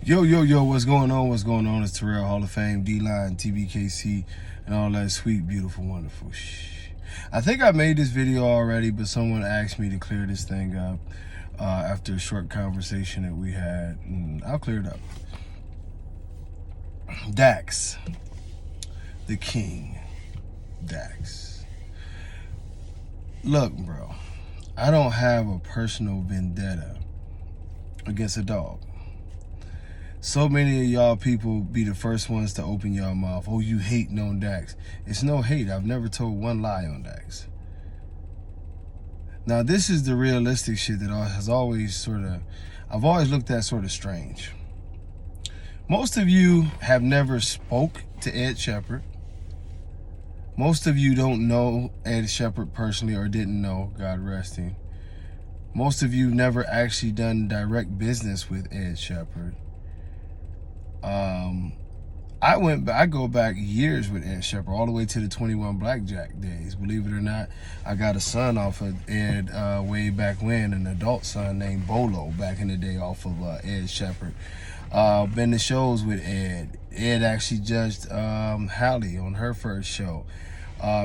Yo, what's going on? What's going on? It's Terrell, Hall of Fame, D-Line, TBKC, and all that sweet, beautiful, wonderful shh. I think I made this video already, but someone asked me to clear this thing up after a short conversation that we had, and I'll clear it up. Dax, the king, Dax. Look, bro, I don't have a personal vendetta against a dog. So many of y'all people be the first ones to open y'all mouth. Oh, you hating on Dax. It's no hate. I've never told one lie on Dax. Now, this is the realistic shit that has always I've always looked at sort of strange. Most of you have never spoke to Ed Shepherd. Most of you don't know Ed Shepherd personally or didn't know, God rest him. Most of you never actually done direct business with Ed Shepherd. I go back years with Ed Shepherd, all the way to the 21 Blackjack days. Believe it or not, I got a son off of Ed way back when, an adult son named Bolo back in the day off of Ed Shepherd. Been to shows with Ed. Ed actually judged Hallie on her first show.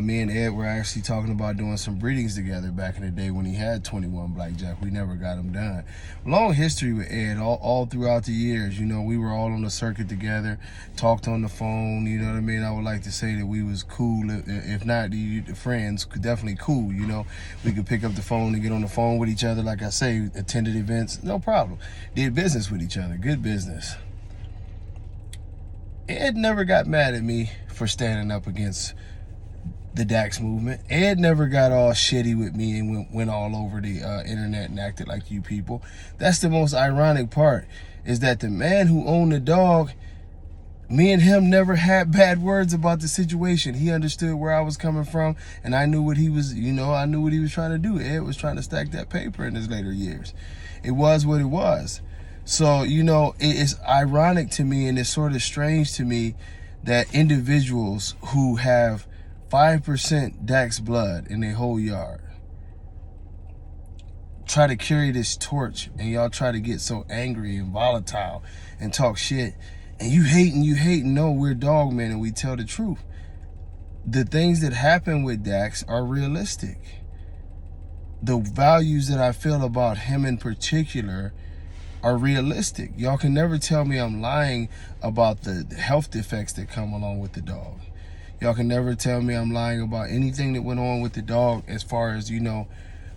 Me and Ed were actually talking about doing some breedings together back in the day when he had 21 Blackjack. We never got him done. Long history with Ed all throughout the years. You know, we were all on the circuit together, talked on the phone, you know what I mean? I would like to say that we was cool. If not, the friends, definitely cool, you know? We could pick up the phone and get on the phone with each other. Like I say, attended events, no problem. Did business with each other, good business. Ed never got mad at me for standing up against the Dax movement. Ed never got all shitty with me and went all over the internet and acted like you people. That's the most ironic part, is that the man who owned the dog, me and him never had bad words about the situation. He understood where I was coming from, and I knew what he was, I knew what he was trying to do. Ed was trying to stack that paper in his later years. It was what it was. So, it's ironic to me, and it's sort of strange to me that individuals who have 5% Dax blood in their whole yard try to carry this torch, and y'all try to get so angry and volatile and talk shit, and you hating. No, we're dog men and we tell the truth. The things that happen with Dax are realistic. The values that I feel about him in particular are realistic. Y'all can never tell me I'm lying about the health defects that come along with the dog. Y'all can never tell me I'm lying about anything that went on with the dog as far as,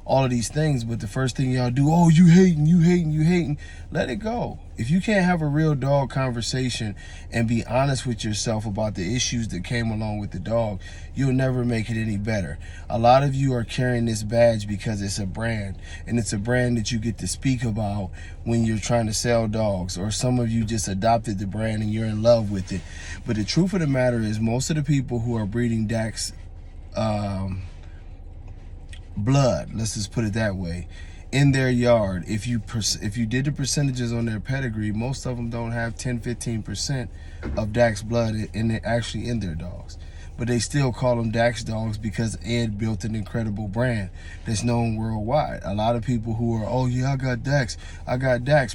all of these things. But the first thing y'all do, oh, you hating. Let it go. If you can't have a real dog conversation and be honest with yourself about the issues that came along with the dog, you'll never make it any better. A lot of you are carrying this badge because it's a brand, and it's a brand that you get to speak about when you're trying to sell dogs, or some of you just adopted the brand and you're in love with it. But the truth of the matter is, most of the people who are breeding Dax blood, let's just put it that way, in their yard, if you did the percentages on their pedigree, most of them don't have 10-15% of Dax blood actually in their dogs. But they still call them Dax dogs because Ed built an incredible brand that's known worldwide. A lot of people who are, oh yeah, I got Dax.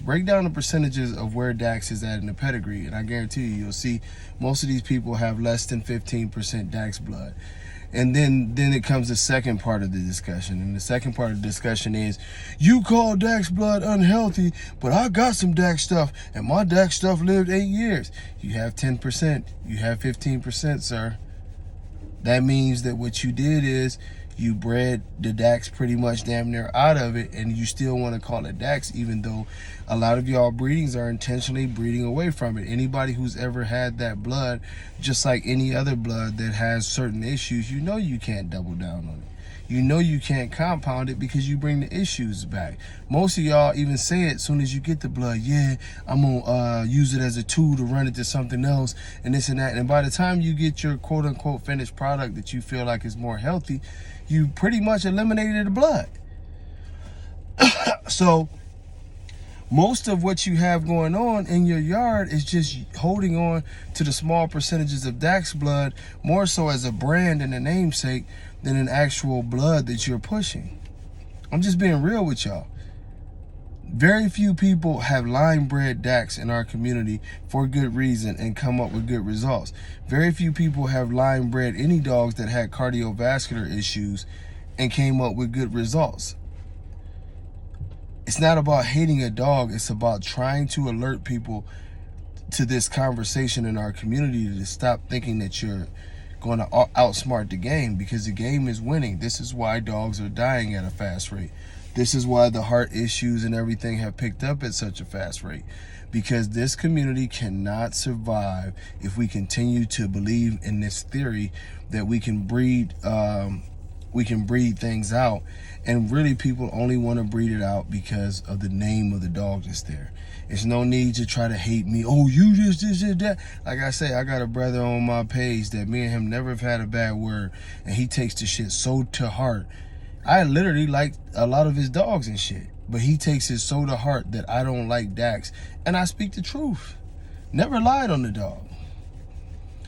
Break down the percentages of where Dax is at in the pedigree, and I guarantee you'll see most of these people have less than 15% Dax blood. And then it comes the second part of the discussion. And the second part of the discussion is, you call Dax blood unhealthy, but I got some Dax stuff, and my Dax stuff lived 8 years. You have 10%. You have 15%, sir. That means that what you did is you bred the Dax pretty much damn near out of it, and you still want to call it Dax, even though a lot of y'all breedings are intentionally breeding away from it. Anybody who's ever had that blood, just like any other blood that has certain issues, you can't double down on it. You can't compound it because you bring the issues back. Most of y'all even say it as soon as you get the blood, yeah, I'm gonna use it as a tool to run it to something else and this and that. And by the time you get your quote unquote finished product that you feel like is more healthy, you pretty much eliminated the blood. So most of what you have going on in your yard is just holding on to the small percentages of Dax blood, more so as a brand and a namesake than an actual blood that you're pushing. I'm just being real with y'all. Very few people have line bred Dachs in our community for good reason and come up with good results. Very few people have line bred any dogs that had cardiovascular issues and came up with good results. It's not about hating a dog. It's about trying to alert people to this conversation in our community to stop thinking that you're going to outsmart the game, because the game is winning. This is why dogs are dying at a fast rate. This is why the heart issues and everything have picked up at such a fast rate, because this community cannot survive if we continue to believe in this theory that we can breed things out, and really people only want to breed it out because of the name of the dog that's there. There's no need to try to hate me. Oh, you just this and that. Like I say, I got a brother on my page that me and him never have had a bad word, and he takes the shit so to heart. I literally like a lot of his dogs and shit, but he takes it so to heart that I don't like Dachs, and I speak the truth. Never lied on the dog.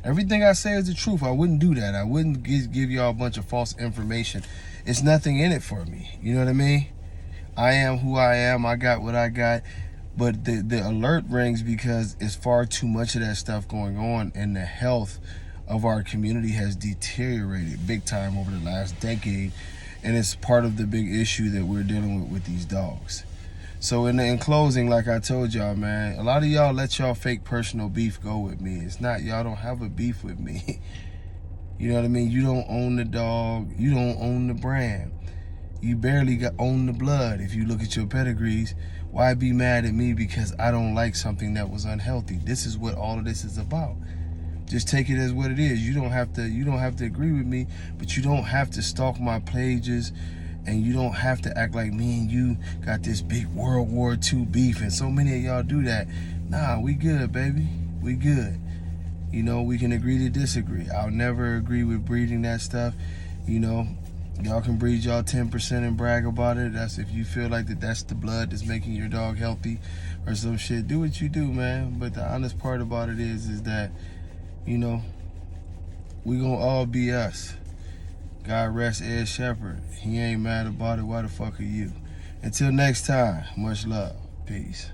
Everything I say is the truth. I wouldn't do that. I wouldn't give y'all a bunch of false information. It's nothing in it for me. You know what I mean? I am who I am. I got what I got. But the alert rings because it's far too much of that stuff going on, and the health of our community has deteriorated big time over the last decade, and it's part of the big issue that we're dealing with these dogs. So in closing, like I told y'all, man, a lot of y'all let y'all fake personal beef go with me. It's not, y'all don't have a beef with me. You know what I mean? You don't own the dog. You don't own the brand. You barely own the blood. If you look at your pedigrees, why be mad at me because I don't like something that was unhealthy? This is what all of this is about. Just take it as what it is. You don't have to agree with me, but you don't have to stalk my pages, and you don't have to act like me and you got this big World War II beef, and so many of y'all do that. Nah, we good, baby. We good. You know, we can agree to disagree. I'll never agree with breeding that stuff. You know, y'all can breed y'all 10% and brag about it. That's if you feel like that's the blood that's making your dog healthy or some shit. Do what you do, man. But the honest part about it is that, you know, we gonna all be us. God rest Ed Shepherd. He ain't mad about it. Why the fuck are you? Until next time, much love. Peace.